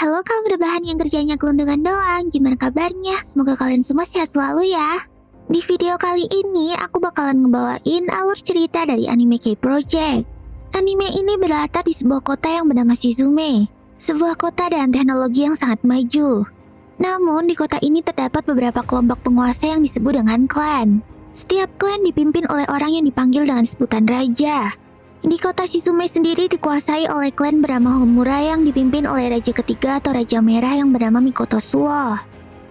Halo kaum rebahan yang kerjanya gelundungan doang, gimana kabarnya? Semoga kalian semua sehat selalu ya. Di video kali ini, aku bakalan ngebawain alur cerita dari anime K-Project. Anime ini berlatar di sebuah kota yang bernama Shizume, sebuah kota dengan teknologi yang sangat maju. Namun, di kota ini terdapat beberapa kelompok penguasa yang disebut dengan klan. Setiap klan dipimpin oleh orang yang dipanggil dengan sebutan raja. Di kota Shizume sendiri dikuasai oleh klan bernama Homura yang dipimpin oleh raja ketiga atau raja merah yang bernama Mikoto Suo.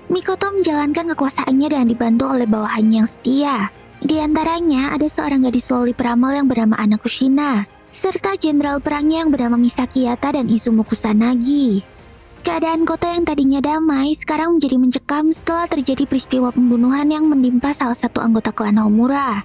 Mikoto menjalankan kekuasaannya dengan dibantu oleh bawahannya yang setia. Di antaranya ada seorang gadis loli peramal yang bernama Ana Kushina, serta jenderal perangnya yang bernama Misaki Yata dan Izumo Kusanagi. Keadaan kota yang tadinya damai sekarang menjadi mencekam setelah terjadi peristiwa pembunuhan yang menimpa salah satu anggota klan Homura.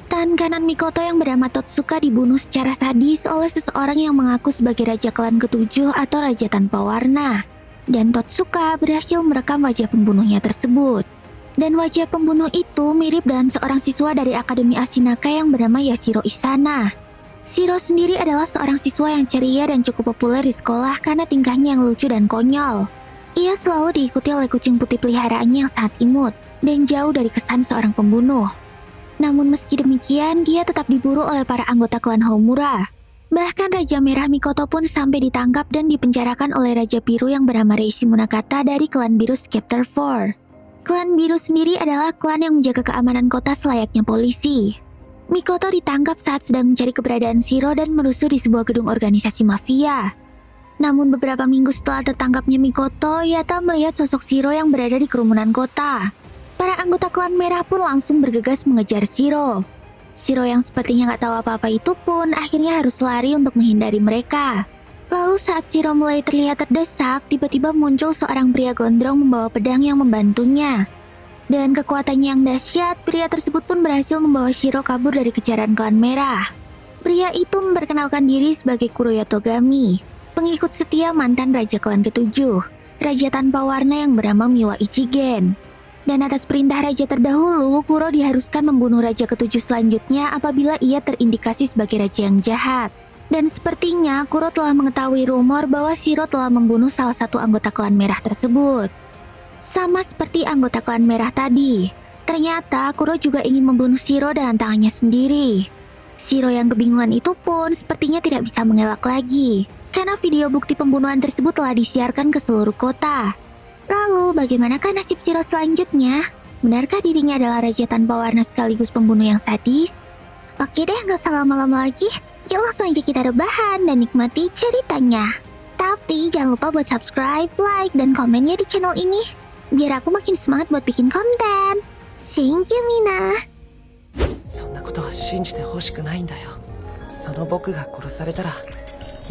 Tangan kanan Mikoto yang bernama Totsuka dibunuh secara sadis oleh seseorang yang mengaku sebagai raja klan ketujuh atau raja tanpa warna. Dan Totsuka berhasil merekam wajah pembunuhnya tersebut. Dan wajah pembunuh itu mirip dengan seorang siswa dari Akademi Asinaka yang bernama Yashiro Isana. Shiro sendiri adalah seorang siswa yang ceria dan cukup populer di sekolah karena tingkahnya yang lucu dan konyol. Ia selalu diikuti oleh kucing putih peliharaannya yang sangat imut dan jauh dari kesan seorang pembunuh. Namun meski demikian, dia tetap diburu oleh para anggota klan Homura. Bahkan Raja Merah Mikoto pun sampai ditangkap dan dipenjarakan oleh Raja Biru yang bernama Reishi Munakata dari klan Biru Chapter 4. Klan Biru sendiri adalah klan yang menjaga keamanan kota selayaknya polisi. Mikoto ditangkap saat sedang mencari keberadaan Shiro dan merusuh di sebuah gedung organisasi mafia. Namun beberapa minggu setelah tertangkapnya Mikoto, Yata melihat sosok Shiro yang berada di kerumunan kota. Para anggota klan merah pun langsung bergegas mengejar Shiro. Shiro yang sepertinya gak tahu apa-apa itu pun akhirnya harus lari untuk menghindari mereka. Lalu saat Shiro mulai terlihat terdesak, tiba-tiba muncul seorang pria gondrong membawa pedang yang membantunya. Dengan kekuatannya yang dahsyat, pria tersebut pun berhasil membawa Shiro kabur dari kejaran klan merah. Pria itu memperkenalkan diri sebagai Kuroyo Togami, pengikut setia mantan raja klan ketujuh, raja tanpa warna yang bernama Miwa Ichigen. Dan atas perintah raja terdahulu, Kuro diharuskan membunuh raja ketujuh selanjutnya apabila ia terindikasi sebagai raja yang jahat. Dan sepertinya Kuro telah mengetahui rumor bahwa Shiro telah membunuh salah satu anggota klan merah tersebut. Sama seperti anggota klan merah tadi, ternyata Kuro juga ingin membunuh Shiro dengan tangannya sendiri. Shiro yang kebingungan itu pun sepertinya tidak bisa mengelak lagi, karena video bukti pembunuhan tersebut telah disiarkan ke seluruh kota. Lalu, bagaimanakah nasib Shiro selanjutnya? Benarkah dirinya adalah raja tanpa warna sekaligus pembunuh yang sadis? Oke deh, gak usah lama-lama lagi. Yuk langsung aja kita rebahan dan nikmati ceritanya. Tapi jangan lupa buat subscribe, like, dan komennya di channel ini, biar aku makin semangat buat bikin konten. Thank you, Mina. そんなことは信じてほしくないんだよ。その僕が殺されたら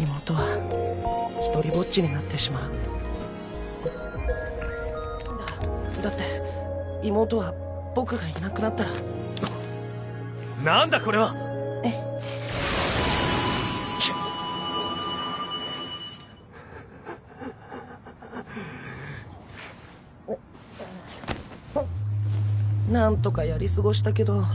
妹は一人ぼっちになってしまう。だって妹は僕がいなくなったら。なんだこれは。なんとかやり過ごしたけど。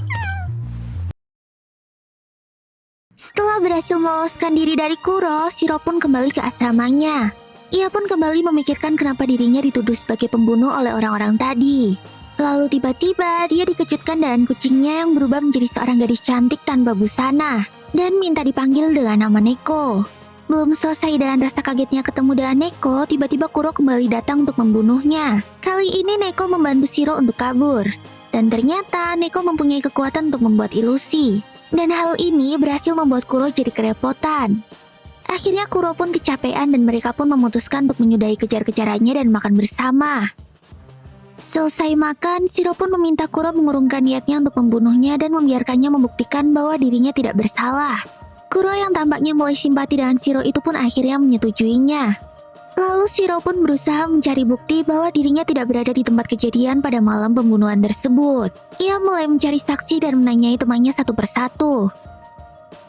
Setelah berhasil meloloskan diri dari Kuro, Shiro pun kembali ke asramanya. Ia pun kembali memikirkan kenapa dirinya dituduh sebagai pembunuh oleh orang-orang tadi. Lalu tiba-tiba dia dikejutkan dengan kucingnya yang berubah menjadi seorang gadis cantik tanpa busana dan minta dipanggil dengan nama Neko. Belum selesai dengan rasa kagetnya ketemu dengan Neko, tiba-tiba Kuro kembali datang untuk membunuhnya. Kali ini Neko membantu Shiro untuk kabur. Dan ternyata Neko mempunyai kekuatan untuk membuat ilusi. Dan hal ini berhasil membuat Kuro jadi kerepotan. Akhirnya Kuro pun kecapean dan mereka pun memutuskan untuk menyudahi kejar-kejarannya dan makan bersama. Selesai makan, Shiro pun meminta Kuro mengurungkan niatnya untuk membunuhnya dan membiarkannya membuktikan bahwa dirinya tidak bersalah. Kuro yang tampaknya mulai simpati dengan Shiro itu pun akhirnya menyetujuinya. Lalu Shiro pun berusaha mencari bukti bahwa dirinya tidak berada di tempat kejadian pada malam pembunuhan tersebut. Ia mulai mencari saksi dan menanyai temannya satu persatu.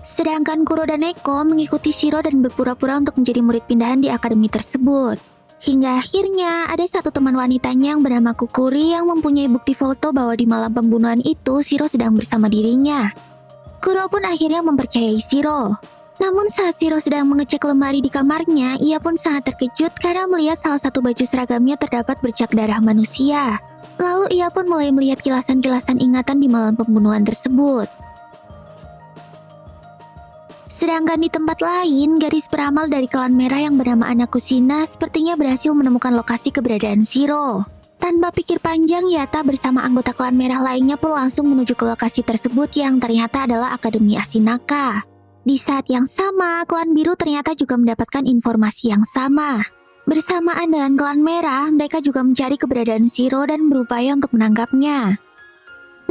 Sedangkan Kuro dan Neko mengikuti Shiro dan berpura-pura untuk menjadi murid pindahan di akademi tersebut. Hingga akhirnya ada satu teman wanitanya yang bernama Kukuri yang mempunyai bukti foto bahwa di malam pembunuhan itu Shiro sedang bersama dirinya. Kuro pun akhirnya mempercayai Shiro. Namun saat Shiro sedang mengecek lemari di kamarnya, ia pun sangat terkejut karena melihat salah satu baju seragamnya terdapat bercak darah manusia. Lalu ia pun mulai melihat kilasan-kilasan ingatan di malam pembunuhan tersebut. Sedangkan di tempat lain, gadis peramal dari klan merah yang bernama Anakusina sepertinya berhasil menemukan lokasi keberadaan Shiro. Tanpa pikir panjang, Yata bersama anggota klan merah lainnya pun langsung menuju ke lokasi tersebut yang ternyata adalah Akademi Asinaka. Di saat yang sama, klan biru ternyata juga mendapatkan informasi yang sama. Bersamaan dengan klan merah, mereka juga mencari keberadaan Shiro dan berupaya untuk menangkapnya.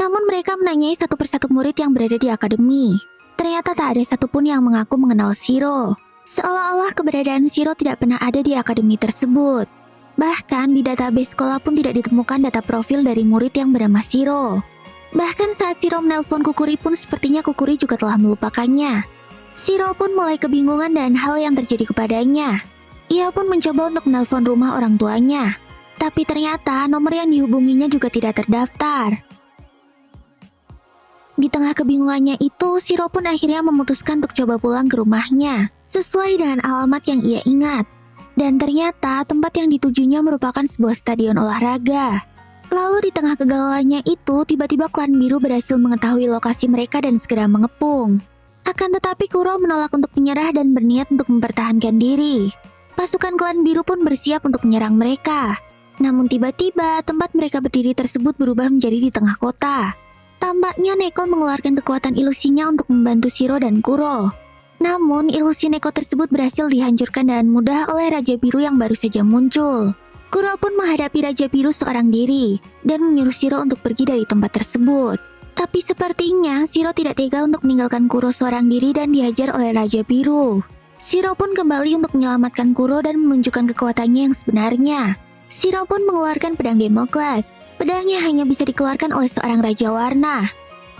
Namun mereka menanyai satu persatu murid yang berada di akademi. Ternyata tak ada satupun yang mengaku mengenal Shiro. Seolah-olah keberadaan Shiro tidak pernah ada di akademi tersebut. Bahkan di database sekolah pun tidak ditemukan data profil dari murid yang bernama Shiro. Bahkan saat Shiro menelpon Kukuri pun sepertinya Kukuri juga telah melupakannya. Shiro pun mulai kebingungan dan hal yang terjadi kepadanya. Ia pun mencoba untuk menelpon rumah orang tuanya. Tapi ternyata nomor yang dihubunginya juga tidak terdaftar. Di tengah kebingungannya itu, Shiro pun akhirnya memutuskan untuk coba pulang ke rumahnya, sesuai dengan alamat yang ia ingat. Dan ternyata tempat yang ditujunya merupakan sebuah stadion olahraga. Lalu di tengah kegalauannya itu, tiba-tiba klan biru berhasil mengetahui lokasi mereka dan segera mengepung. Akan tetapi Kuro menolak untuk menyerah dan berniat untuk mempertahankan diri. Pasukan klan biru pun bersiap untuk menyerang mereka. Namun tiba-tiba tempat mereka berdiri tersebut berubah menjadi di tengah kota. Tampaknya Neko mengeluarkan kekuatan ilusinya untuk membantu Shiro dan Kuro. Namun, ilusi Neko tersebut berhasil dihancurkan dengan mudah oleh Raja Biru yang baru saja muncul. Kuro pun menghadapi Raja Biru seorang diri dan menyuruh Shiro untuk pergi dari tempat tersebut. Tapi sepertinya Shiro tidak tega untuk meninggalkan Kuro seorang diri dan dihajar oleh Raja Biru. Shiro pun kembali untuk menyelamatkan Kuro dan menunjukkan kekuatannya yang sebenarnya. Shiro pun mengeluarkan pedang Democles. Pedangnya hanya bisa dikeluarkan oleh seorang Raja Warna.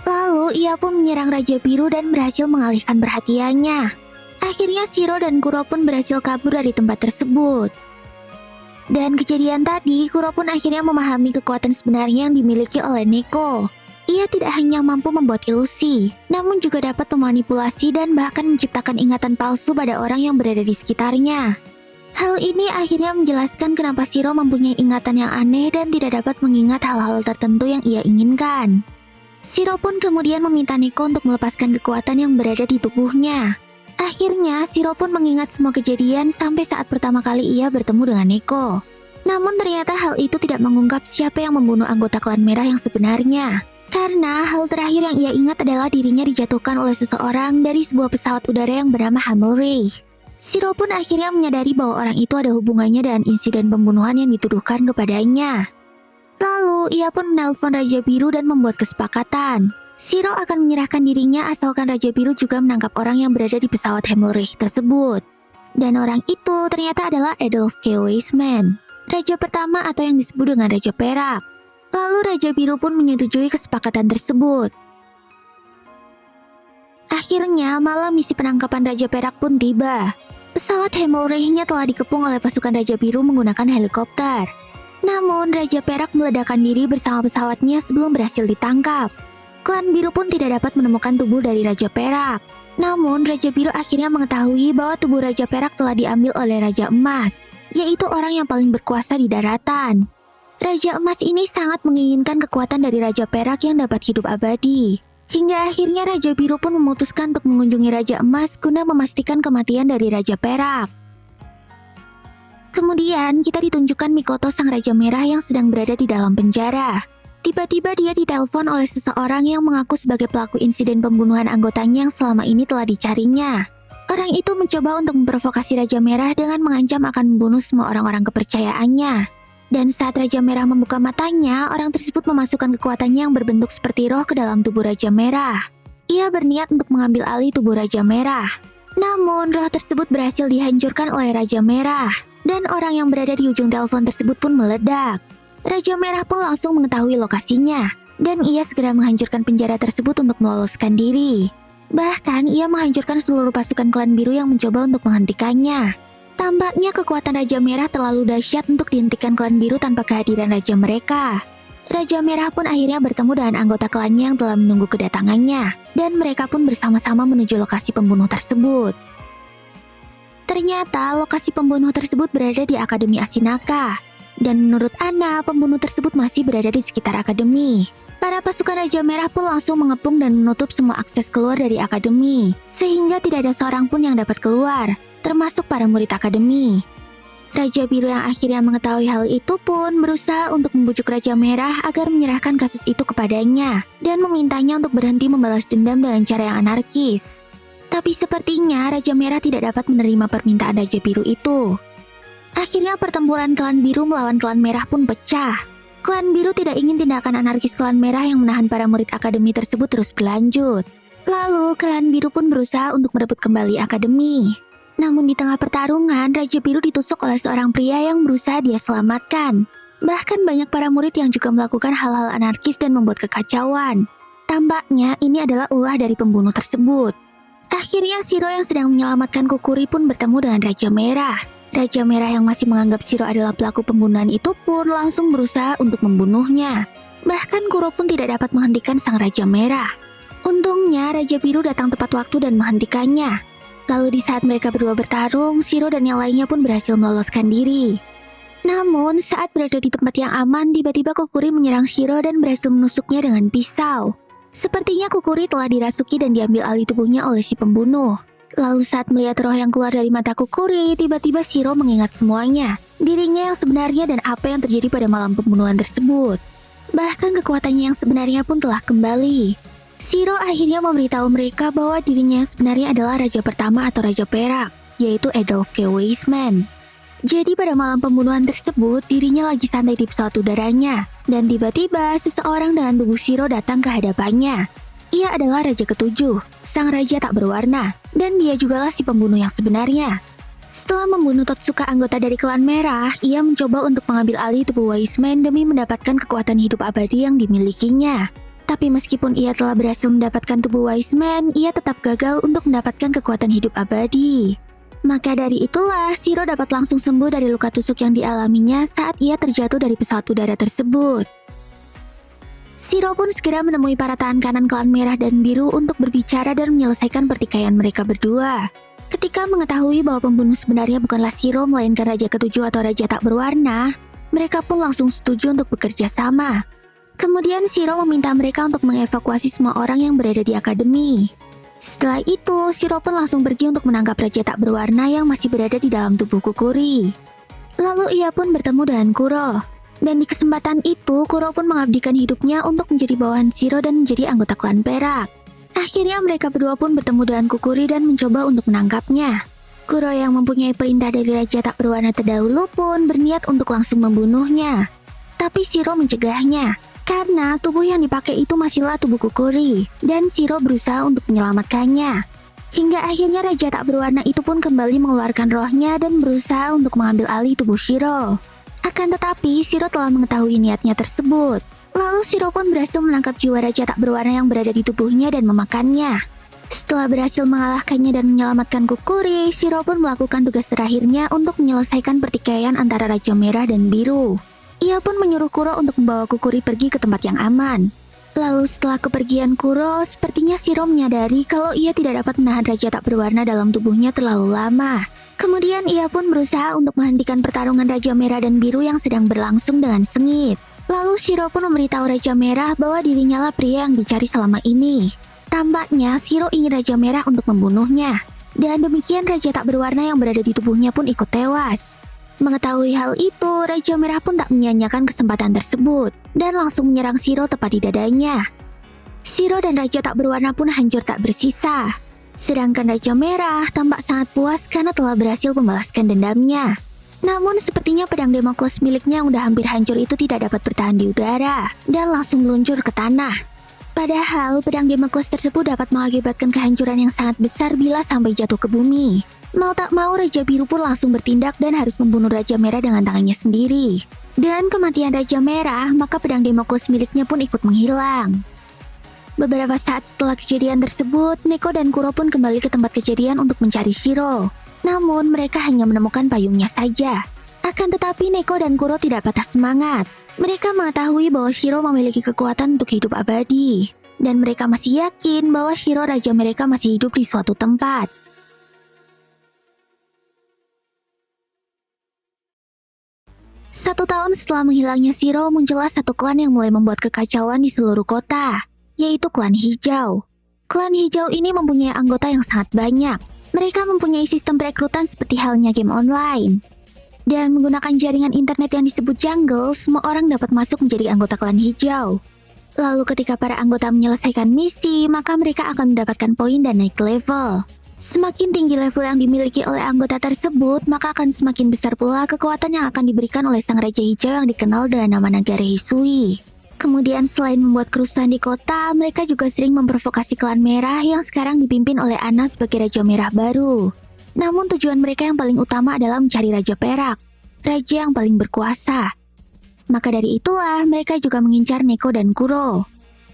Lalu ia pun menyerang Raja Biru dan berhasil mengalihkan perhatiannya. Akhirnya Shiro dan Kuro pun berhasil kabur dari tempat tersebut. Dan kejadian tadi, Kuro pun akhirnya memahami kekuatan sebenarnya yang dimiliki oleh Neko. Ia tidak hanya mampu membuat ilusi, namun juga dapat memanipulasi dan bahkan menciptakan ingatan palsu pada orang yang berada di sekitarnya. Hal ini akhirnya menjelaskan kenapa Shiro mempunyai ingatan yang aneh dan tidak dapat mengingat hal-hal tertentu yang ia inginkan. Shiro pun kemudian meminta Neko untuk melepaskan kekuatan yang berada di tubuhnya. Akhirnya, Shiro pun mengingat semua kejadian sampai saat pertama kali ia bertemu dengan Neko. Namun ternyata hal itu tidak mengungkap siapa yang membunuh anggota klan merah yang sebenarnya. Karena hal terakhir yang ia ingat adalah dirinya dijatuhkan oleh seseorang dari sebuah pesawat udara yang bernama Hamel Ray. Shiro pun akhirnya menyadari bahwa orang itu ada hubungannya dengan insiden pembunuhan yang dituduhkan kepadanya. Lalu, ia pun menelpon Raja Biru dan membuat kesepakatan. Shiro akan menyerahkan dirinya asalkan Raja Biru juga menangkap orang yang berada di pesawat Hemmelreich tersebut. Dan orang itu ternyata adalah Adolf K. Weisman, Raja pertama atau yang disebut dengan Raja Perak. Lalu Raja Biru pun menyetujui kesepakatan tersebut. Akhirnya, malam misi penangkapan Raja Perak pun tiba. Pesawat Hemmelreich-nya telah dikepung oleh pasukan Raja Biru menggunakan helikopter. Namun, Raja Perak meledakkan diri bersama pesawatnya sebelum berhasil ditangkap. Klan Biru pun tidak dapat menemukan tubuh dari Raja Perak. Namun, Raja Biru akhirnya mengetahui bahwa tubuh Raja Perak telah diambil oleh Raja Emas, yaitu orang yang paling berkuasa di daratan. Raja Emas ini sangat menginginkan kekuatan dari Raja Perak yang dapat hidup abadi. Hingga akhirnya Raja Biru pun memutuskan untuk mengunjungi Raja Emas guna memastikan kematian dari Raja Perak. Kemudian, kita ditunjukkan Mikoto sang Raja Merah yang sedang berada di dalam penjara. Tiba-tiba dia ditelepon oleh seseorang yang mengaku sebagai pelaku insiden pembunuhan anggotanya yang selama ini telah dicarinya. Orang itu mencoba untuk memprovokasi Raja Merah dengan mengancam akan membunuh semua orang-orang kepercayaannya. Dan saat Raja Merah membuka matanya, orang tersebut memasukkan kekuatannya yang berbentuk seperti roh ke dalam tubuh Raja Merah. Ia berniat untuk mengambil alih tubuh Raja Merah. Namun, roh tersebut berhasil dihancurkan oleh Raja Merah. Dan orang yang berada di ujung telepon tersebut pun meledak. Raja Merah pun langsung mengetahui lokasinya. Dan ia segera menghancurkan penjara tersebut untuk meloloskan diri. Bahkan, ia menghancurkan seluruh pasukan klan biru yang mencoba untuk menghentikannya. Tampaknya kekuatan Raja Merah terlalu dahsyat untuk dihentikan klan biru tanpa kehadiran raja mereka. Raja Merah pun akhirnya bertemu dengan anggota klannya yang telah menunggu kedatangannya, dan mereka pun bersama-sama menuju lokasi pembunuh tersebut. Ternyata lokasi pembunuh tersebut berada di Akademi Asinaka, dan menurut Ana, pembunuh tersebut masih berada di sekitar akademi. Para pasukan Raja Merah pun langsung mengepung dan menutup semua akses keluar dari akademi, sehingga tidak ada seorang pun yang dapat keluar, termasuk para murid akademi. Raja Biru yang akhirnya mengetahui hal itu pun berusaha untuk membujuk Raja Merah agar menyerahkan kasus itu kepadanya dan memintanya untuk berhenti membalas dendam dengan cara yang anarkis. Tapi sepertinya Raja Merah tidak dapat menerima permintaan Raja Biru itu. Akhirnya pertempuran klan Biru melawan klan Merah pun pecah. Klan Biru tidak ingin tindakan anarkis klan Merah yang menahan para murid akademi tersebut terus berlanjut. Lalu klan Biru pun berusaha untuk merebut kembali akademi. Namun di tengah pertarungan, Raja Biru ditusuk oleh seorang pria yang berusaha dia selamatkan. Bahkan banyak para murid yang juga melakukan hal-hal anarkis dan membuat kekacauan. Tampaknya ini adalah ulah dari pembunuh tersebut. Akhirnya Shiro yang sedang menyelamatkan Kukuri pun bertemu dengan Raja Merah. Raja Merah yang masih menganggap Shiro adalah pelaku pembunuhan itu pun langsung berusaha untuk membunuhnya. Bahkan Kuro pun tidak dapat menghentikan sang Raja Merah. Untungnya Raja Biru datang tepat waktu dan menghentikannya. Lalu di saat mereka berdua bertarung, Shiro dan yang lainnya pun berhasil meloloskan diri. Namun, saat berada di tempat yang aman, tiba-tiba Kukuri menyerang Shiro dan berhasil menusuknya dengan pisau. Sepertinya Kukuri telah dirasuki dan diambil alih tubuhnya oleh si pembunuh. Lalu saat melihat roh yang keluar dari mata Kukuri, tiba-tiba Shiro mengingat semuanya. Dirinya yang sebenarnya dan apa yang terjadi pada malam pembunuhan tersebut. Bahkan kekuatannya yang sebenarnya pun telah kembali. Shiro akhirnya memberitahu mereka bahwa dirinya sebenarnya adalah raja pertama atau raja perak, yaitu Adolf K. Weisman. Jadi pada malam pembunuhan tersebut, dirinya lagi santai di pesawat udaranya, dan tiba-tiba seseorang dengan tubuh Shiro datang ke hadapannya. Ia adalah Raja Ketujuh, sang raja tak berwarna, dan dia jugalah si pembunuh yang sebenarnya. Setelah membunuh Totsuka anggota dari klan Merah, ia mencoba untuk mengambil alih tubuh Weisman demi mendapatkan kekuatan hidup abadi yang dimilikinya. Tapi meskipun ia telah berhasil mendapatkan tubuh Weisman, ia tetap gagal untuk mendapatkan kekuatan hidup abadi. Maka dari itulah, Shiro dapat langsung sembuh dari luka tusuk yang dialaminya saat ia terjatuh dari pesawat udara tersebut. Shiro pun segera menemui para tahan kanan klan Merah dan Biru untuk berbicara dan menyelesaikan pertikaian mereka berdua. Ketika mengetahui bahwa pembunuh sebenarnya bukanlah Shiro melainkan Raja Ketujuh atau Raja Tak Berwarna, mereka pun langsung setuju untuk bekerja sama. Kemudian Shiro meminta mereka untuk mengevakuasi semua orang yang berada di akademi. Setelah itu, Shiro pun langsung pergi untuk menangkap Raja Tak Berwarna yang masih berada di dalam tubuh Kukuri. Lalu ia pun bertemu dengan Kuro. Dan di kesempatan itu, Kuro pun mengabdikan hidupnya untuk menjadi bawahan Shiro dan menjadi anggota klan Perak. Akhirnya mereka berdua pun bertemu dengan Kukuri dan mencoba untuk menangkapnya. Kuro yang mempunyai perintah dari Raja Tak Berwarna terdahulu pun berniat untuk langsung membunuhnya. Tapi Shiro mencegahnya. Karena tubuh yang dipakai itu masihlah tubuh Kukuri, dan Shiro berusaha untuk menyelamatkannya. Hingga akhirnya Raja Tak Berwarna itu pun kembali mengeluarkan rohnya dan berusaha untuk mengambil alih tubuh Shiro. Akan tetapi, Shiro telah mengetahui niatnya tersebut. Lalu Shiro pun berhasil menangkap jiwa Raja Tak Berwarna yang berada di tubuhnya dan memakannya. Setelah berhasil mengalahkannya dan menyelamatkan Kukuri, Shiro pun melakukan tugas terakhirnya untuk menyelesaikan pertikaian antara Raja Merah dan Biru. Ia pun menyuruh Kuro untuk membawa Kukuri pergi ke tempat yang aman. Lalu setelah kepergian Kuro, sepertinya Shiro menyadari kalau ia tidak dapat menahan Raja Tak Berwarna dalam tubuhnya terlalu lama. Kemudian ia pun berusaha untuk menghentikan pertarungan Raja Merah dan Biru yang sedang berlangsung dengan sengit. Lalu Shiro pun memberitahu Raja Merah bahwa dirinya lah pria yang dicari selama ini. Tampaknya Shiro ingin Raja Merah untuk membunuhnya. Dan demikian Raja Tak Berwarna yang berada di tubuhnya pun ikut tewas. Mengetahui hal itu, Raja Merah pun tak menyia-nyiakan kesempatan tersebut dan langsung menyerang Shiro tepat di dadanya. Shiro dan Raja Tak Berwarna pun hancur tak bersisa. Sedangkan Raja Merah tampak sangat puas karena telah berhasil membalaskan dendamnya. Namun sepertinya pedang Damocles miliknya yang udah hampir hancur itu tidak dapat bertahan di udara dan langsung meluncur ke tanah. Padahal pedang Damocles tersebut dapat mengakibatkan kehancuran yang sangat besar bila sampai jatuh ke bumi. Mau tak mau Raja Biru pun langsung bertindak dan harus membunuh Raja Merah dengan tangannya sendiri. Dengan kematian Raja Merah, maka pedang Damocles miliknya pun ikut menghilang. Beberapa saat setelah kejadian tersebut, Neko dan Kuro pun kembali ke tempat kejadian untuk mencari Shiro. Namun mereka hanya menemukan payungnya saja. Akan tetapi Neko dan Kuro tidak patah semangat. Mereka mengetahui bahwa Shiro memiliki kekuatan untuk hidup abadi. Dan mereka masih yakin bahwa Shiro raja mereka masih hidup di suatu tempat. Satu tahun setelah menghilangnya Shiro, muncullah satu klan yang mulai membuat kekacauan di seluruh kota, yaitu klan hijau. Klan hijau ini mempunyai anggota yang sangat banyak. Mereka mempunyai sistem perekrutan seperti halnya game online. Dan menggunakan jaringan internet yang disebut jungle, semua orang dapat masuk menjadi anggota klan hijau. Lalu ketika para anggota menyelesaikan misi, maka mereka akan mendapatkan poin dan naik level. Semakin tinggi level yang dimiliki oleh anggota tersebut, maka akan semakin besar pula kekuatan yang akan diberikan oleh sang Raja Hijau yang dikenal dengan nama Nagara Hisui. Kemudian selain membuat kerusuhan di kota, mereka juga sering memprovokasi klan merah yang sekarang dipimpin oleh Ana sebagai Raja Merah baru. Namun tujuan mereka yang paling utama adalah mencari Raja Perak, raja yang paling berkuasa. Maka dari itulah mereka juga mengincar Neko dan Kuro.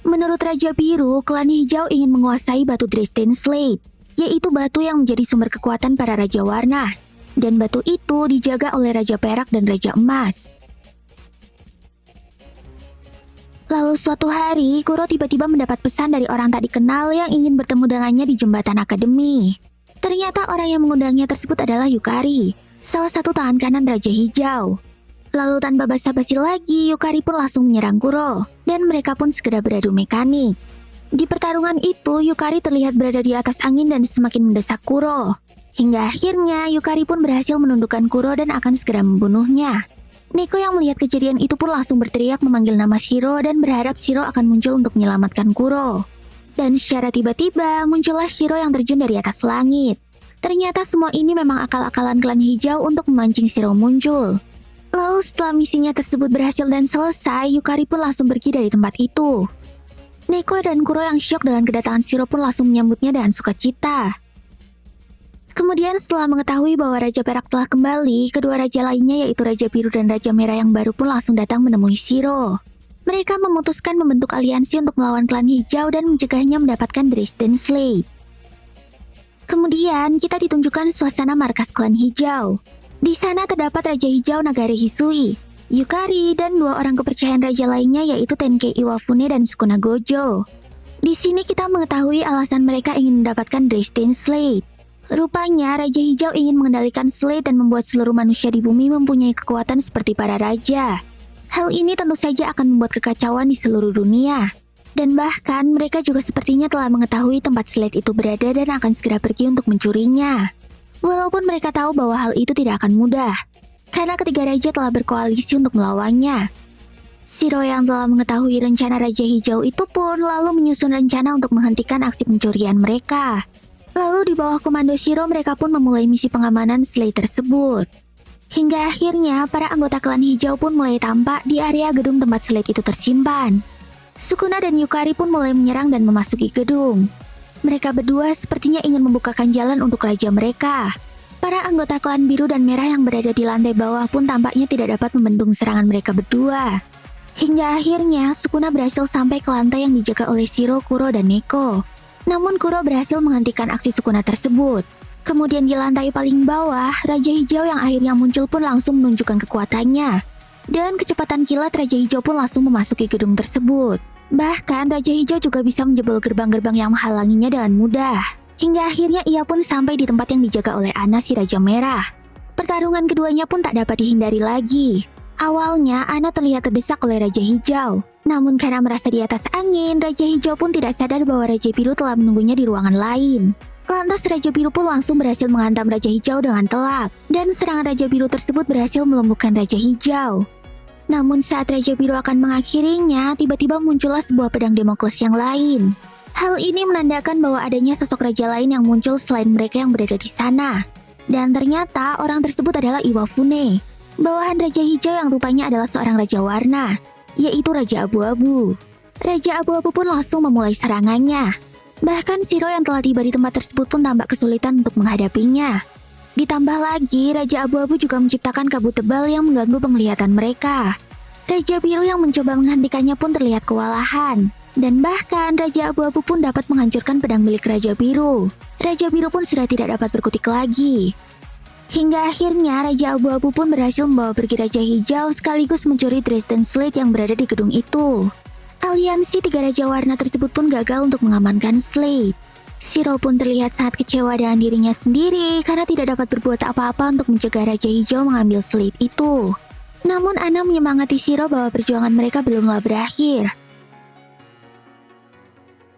Menurut Raja Biru, klan hijau ingin menguasai batu Dresden Slate, yaitu batu yang menjadi sumber kekuatan para Raja Warna. Dan batu itu dijaga oleh Raja Perak dan Raja Emas. Lalu suatu hari, Kuro tiba-tiba mendapat pesan dari orang tak dikenal yang ingin bertemu dengannya di jembatan akademi. Ternyata orang yang mengundangnya tersebut adalah Yukari, salah satu tangan kanan Raja Hijau. Lalu tanpa basa-basi lagi, Yukari pun langsung menyerang Kuro, dan mereka pun segera beradu mekanik. Di pertarungan itu, Yukari terlihat berada di atas angin dan semakin mendesak Kuro. Hingga akhirnya, Yukari pun berhasil menundukkan Kuro dan akan segera membunuhnya. Neko yang melihat kejadian itu pun langsung berteriak memanggil nama Shiro dan berharap Shiro akan muncul untuk menyelamatkan Kuro. Dan secara tiba-tiba, muncullah Shiro yang terjun dari atas langit. Ternyata semua ini memang akal-akalan klan hijau untuk memancing Shiro muncul. Lalu setelah misinya tersebut berhasil dan selesai, Yukari pun langsung pergi dari tempat itu. Neko dan Kuro yang syok dengan kedatangan Shiro pun langsung menyambutnya dengan sukacita. Kemudian setelah mengetahui bahwa Raja Perak telah kembali, kedua raja lainnya yaitu Raja Biru dan Raja Merah yang baru pun langsung datang menemui Shiro. Mereka memutuskan membentuk aliansi untuk melawan klan hijau dan mencegahnya mendapatkan Dresden Slate. Kemudian kita ditunjukkan suasana markas klan hijau. Di sana terdapat Raja Hijau Nagare Hisui, Yukari, dan dua orang kepercayaan raja lainnya yaitu Tenkei Iwafune dan Sukuna Gojo. Di sini kita mengetahui alasan mereka ingin mendapatkan Dresden Slate. Rupanya Raja Hijau ingin mengendalikan Slate dan membuat seluruh manusia di bumi mempunyai kekuatan seperti para raja. Hal ini tentu saja akan membuat kekacauan di seluruh dunia. Dan bahkan mereka juga sepertinya telah mengetahui tempat Slate itu berada dan akan segera pergi untuk mencurinya. Walaupun mereka tahu bahwa hal itu tidak akan mudah, karena ketiga raja telah berkoalisi untuk melawannya. Shiro yang telah mengetahui rencana Raja Hijau itu pun lalu menyusun rencana untuk menghentikan aksi pencurian mereka. Lalu di bawah komando Shiro mereka pun memulai misi pengamanan Slate tersebut. Hingga akhirnya para anggota klan hijau pun mulai tampak di area gedung tempat Slate itu tersimpan. Sukuna dan Yukari pun mulai menyerang dan memasuki gedung. Mereka berdua sepertinya ingin membukakan jalan untuk raja mereka. Para anggota klan biru dan merah yang berada di lantai bawah pun tampaknya tidak dapat membendung serangan mereka berdua. Hingga akhirnya Sukuna berhasil sampai ke lantai yang dijaga oleh Shiro, Kuro, dan Neko. Namun Kuro berhasil menghentikan aksi Sukuna tersebut. Kemudian di lantai paling bawah, Raja Hijau yang akhirnya muncul pun langsung menunjukkan kekuatannya. Dan kecepatan kilat Raja Hijau pun langsung memasuki gedung tersebut. Bahkan Raja Hijau juga bisa menjebol gerbang-gerbang yang menghalanginya dengan mudah. Hingga akhirnya ia pun sampai di tempat yang dijaga oleh Ana si Raja Merah. Pertarungan keduanya pun tak dapat dihindari lagi. Awalnya Ana terlihat terdesak oleh Raja Hijau. Namun karena merasa di atas angin, Raja Hijau pun tidak sadar bahwa Raja Biru telah menunggunya di ruangan lain. Lantas Raja Biru pun langsung berhasil menghantam Raja Hijau dengan telak. Dan serangan Raja Biru tersebut berhasil melumpuhkan Raja Hijau. Namun saat Raja Biru akan mengakhirinya, tiba-tiba muncullah sebuah pedang Damocles yang lain. Hal ini menandakan bahwa adanya sosok raja lain yang muncul selain mereka yang berada di sana. Dan ternyata orang tersebut adalah Iwafune, bawahan Raja Hijau yang rupanya adalah seorang Raja Warna, yaitu Raja Abu-Abu. Raja Abu-Abu pun langsung memulai serangannya. Bahkan Shiro yang telah tiba di tempat tersebut pun tampak kesulitan untuk menghadapinya. Ditambah lagi, Raja Abu-Abu juga menciptakan kabut tebal yang mengganggu penglihatan mereka. Raja Biru yang mencoba menghentikannya pun terlihat kewalahan. Dan bahkan Raja Abu-Abu pun dapat menghancurkan pedang milik Raja Biru. Raja Biru pun sudah tidak dapat berkutik lagi. Hingga akhirnya Raja Abu-Abu pun berhasil membawa pergi Raja Hijau sekaligus mencuri Dresden Slate yang berada di gedung itu. Aliansi 3 Raja Warna tersebut pun gagal untuk mengamankan Slate. Shiro pun terlihat sangat kecewa dengan dirinya sendiri karena tidak dapat berbuat apa-apa untuk mencegah Raja Hijau mengambil Slate itu. Namun Ana menyemangati Shiro bahwa perjuangan mereka belumlah berakhir.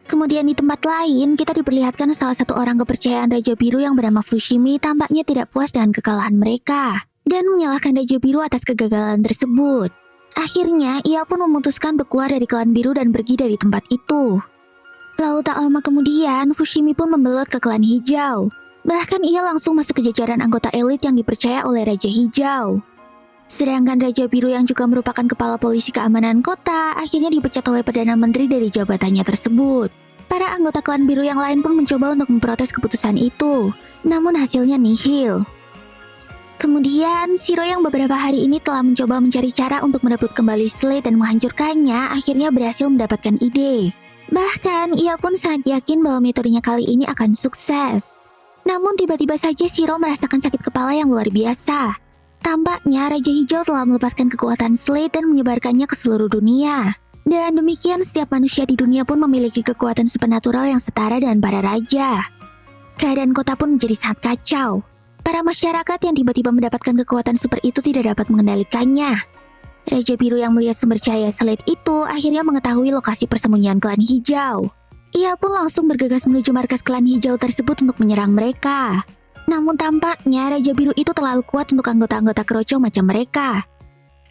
Kemudian di tempat lain, kita diperlihatkan salah satu orang kepercayaan Raja Biru yang bernama Fushimi tampaknya tidak puas dengan kekalahan mereka dan menyalahkan Raja Biru atas kegagalan tersebut. Akhirnya, ia pun memutuskan untuk keluar dari klan biru dan pergi dari tempat itu. Lalu tak lama kemudian, Fushimi pun membelot ke klan hijau. Bahkan ia langsung masuk ke jajaran anggota elit yang dipercaya oleh Raja Hijau. Sedangkan Raja Biru yang juga merupakan kepala polisi keamanan kota, akhirnya dipecat oleh Perdana Menteri dari jabatannya tersebut. Para anggota klan biru yang lain pun mencoba untuk memprotes keputusan itu, namun hasilnya nihil. Kemudian, Shiro yang beberapa hari ini telah mencoba mencari cara untuk merebut kembali Slate dan menghancurkannya, akhirnya berhasil mendapatkan ide. Bahkan, ia pun sangat yakin bahwa metodenya kali ini akan sukses. Namun tiba-tiba saja Shiro merasakan sakit kepala yang luar biasa. Tampaknya Raja Hijau telah melepaskan kekuatan Slate dan menyebarkannya ke seluruh dunia. Dan demikian setiap manusia di dunia pun memiliki kekuatan supernatural yang setara dengan para raja. Keadaan kota pun menjadi sangat kacau. Para masyarakat yang tiba-tiba mendapatkan kekuatan super itu tidak dapat mengendalikannya. Raja Biru yang melihat sumber cahaya Slate itu akhirnya mengetahui lokasi persembunyian klan hijau. Ia pun langsung bergegas menuju markas klan hijau tersebut untuk menyerang mereka. Namun tampaknya Raja Biru itu terlalu kuat untuk anggota-anggota keroco macam mereka.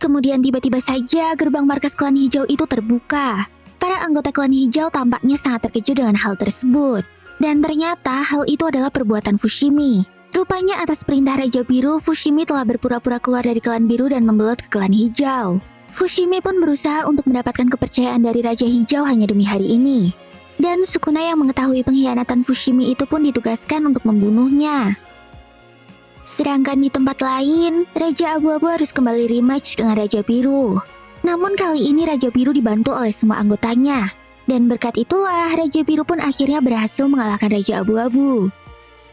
Kemudian tiba-tiba saja gerbang markas klan hijau itu terbuka. Para anggota klan hijau tampaknya sangat terkejut dengan hal tersebut. Dan ternyata hal itu adalah perbuatan Fushimi. Rupanya atas perintah Raja Biru, Fushimi telah berpura-pura keluar dari klan biru dan membelot ke klan hijau. Fushimi pun berusaha untuk mendapatkan kepercayaan dari Raja Hijau hanya demi hari ini. Dan Sukuna yang mengetahui pengkhianatan Fushimi itu pun ditugaskan untuk membunuhnya. Sedangkan di tempat lain, Raja Abu-Abu harus kembali rematch dengan Raja Biru. Namun kali ini Raja Biru dibantu oleh semua anggotanya. Dan berkat itulah Raja Biru pun akhirnya berhasil mengalahkan Raja Abu-Abu.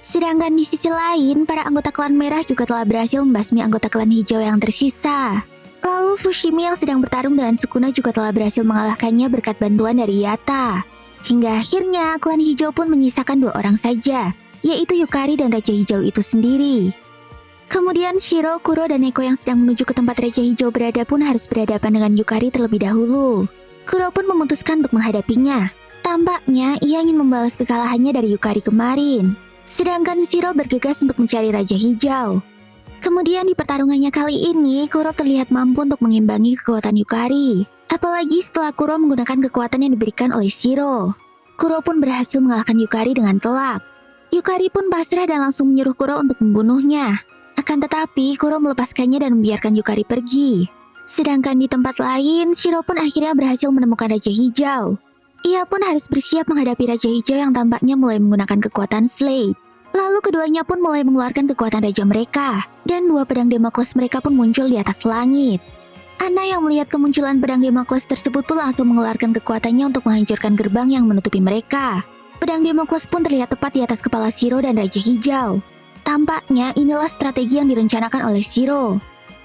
Sedangkan di sisi lain, para anggota klan merah juga telah berhasil membasmi anggota klan hijau yang tersisa. Lalu Fushimi yang sedang bertarung dengan Sukuna juga telah berhasil mengalahkannya berkat bantuan dari Yatta. Hingga akhirnya klan hijau pun menyisakan 2 orang saja, yaitu Yukari dan Raja Hijau itu sendiri. Kemudian Shiro, Kuro, dan Neko yang sedang menuju ke tempat Raja Hijau berada pun harus berhadapan dengan Yukari terlebih dahulu. Kuro pun memutuskan untuk menghadapinya. Tampaknya ia ingin membalas kekalahannya dari Yukari kemarin. Sedangkan Shiro bergegas untuk mencari Raja Hijau. Kemudian di pertarungannya kali ini, Kuro terlihat mampu untuk mengimbangi kekuatan Yukari. Apalagi setelah Kuro menggunakan kekuatan yang diberikan oleh Shiro. Kuro pun berhasil mengalahkan Yukari dengan telak. Yukari pun pasrah dan langsung menyuruh Kuro untuk membunuhnya. Akan tetapi, Kuro melepaskannya dan membiarkan Yukari pergi. Sedangkan di tempat lain, Shiro pun akhirnya berhasil menemukan Raja Hijau. Ia pun harus bersiap menghadapi Raja Hijau yang tampaknya mulai menggunakan kekuatan Slate. Lalu keduanya pun mulai mengeluarkan kekuatan raja mereka. Dan 2 pedang Damocles mereka pun muncul di atas langit. Ana yang melihat kemunculan pedang Damocles tersebut pun langsung mengeluarkan kekuatannya untuk menghancurkan gerbang yang menutupi mereka. Pedang Damocles pun terlihat tepat di atas kepala Shiro dan Raja Hijau. Tampaknya inilah strategi yang direncanakan oleh Shiro.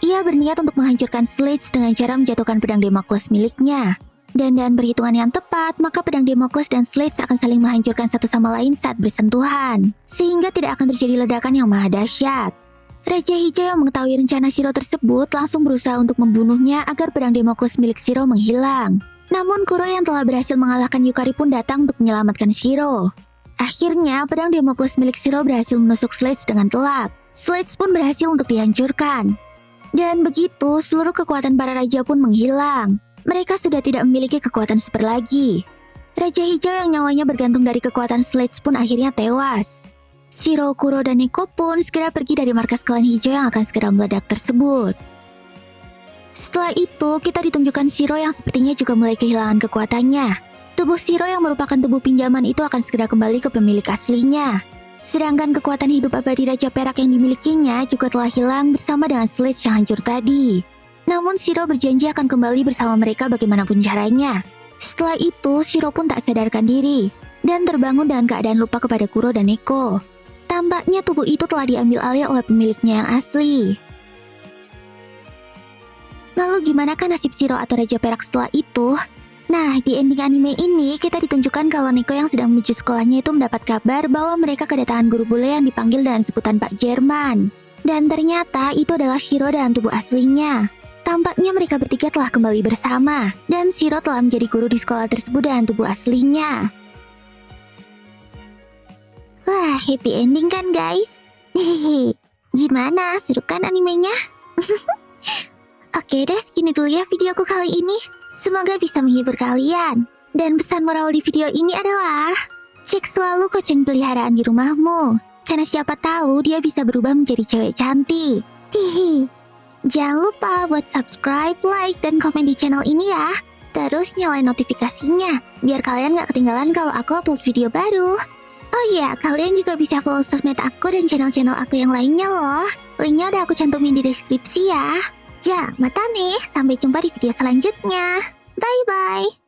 Ia berniat untuk menghancurkan Slate dengan cara menjatuhkan pedang Damocles miliknya. Dan dengan perhitungan yang tepat, maka pedang Damocles dan Slate akan saling menghancurkan satu sama lain saat bersentuhan. Sehingga tidak akan terjadi ledakan yang maha dahsyat. Raja Hijau yang mengetahui rencana Shiro tersebut langsung berusaha untuk membunuhnya agar pedang Damocles milik Shiro menghilang. Namun Kuro yang telah berhasil mengalahkan Yukari pun datang untuk menyelamatkan Shiro. Akhirnya, pedang Damocles milik Shiro berhasil menusuk Slate dengan telak. Slate pun berhasil untuk dihancurkan. Dan begitu, seluruh kekuatan para raja pun menghilang. Mereka sudah tidak memiliki kekuatan super lagi. Raja Hijau yang nyawanya bergantung dari kekuatan Slate pun akhirnya tewas. Shiro, Kuro, dan Neko pun segera pergi dari markas klan hijau yang akan segera meledak tersebut. Setelah itu, kita ditunjukkan Shiro yang sepertinya juga mulai kehilangan kekuatannya. Tubuh Shiro yang merupakan tubuh pinjaman itu akan segera kembali ke pemilik aslinya. Sedangkan kekuatan hidup abadi Raja Perak yang dimilikinya juga telah hilang bersama dengan Slate yang hancur tadi. Namun Shiro berjanji akan kembali bersama mereka bagaimanapun caranya. Setelah itu, Shiro pun tak sadarkan diri dan terbangun dengan keadaan lupa kepada Kuro dan Neko. Tampaknya tubuh itu telah diambil alih oleh pemiliknya yang asli. Lalu gimana kan nasib Shiro atau Raja Perak setelah itu? Nah, di ending anime ini kita ditunjukkan kalau Neko yang sedang menuju sekolahnya itu mendapat kabar bahwa mereka kedatangan guru bule yang dipanggil dengan sebutan Pak Jerman. Dan ternyata itu adalah Shiro dan tubuh aslinya. Tampaknya mereka bertiga telah kembali bersama, dan Shiro telah menjadi guru di sekolah tersebut dengan tubuh aslinya. Wah, happy ending kan guys? Hehehe, gimana? Seru kan animenya? Oke deh, segini dulu ya videoku kali ini. Semoga bisa menghibur kalian. Dan pesan moral di video ini adalah cek selalu kucing peliharaan di rumahmu, karena siapa tahu dia bisa berubah menjadi cewek cantik. Hihi. Jangan lupa buat subscribe, like, dan komen di channel ini ya. Terus nyalain notifikasinya, biar kalian gak ketinggalan kalau aku upload video baru. Oh iya, kalian juga bisa follow sosmed aku dan channel-channel aku yang lainnya loh. Linknya udah aku cantumin di deskripsi ya. Ya, mata nih. Sampai jumpa di video selanjutnya. Bye-bye.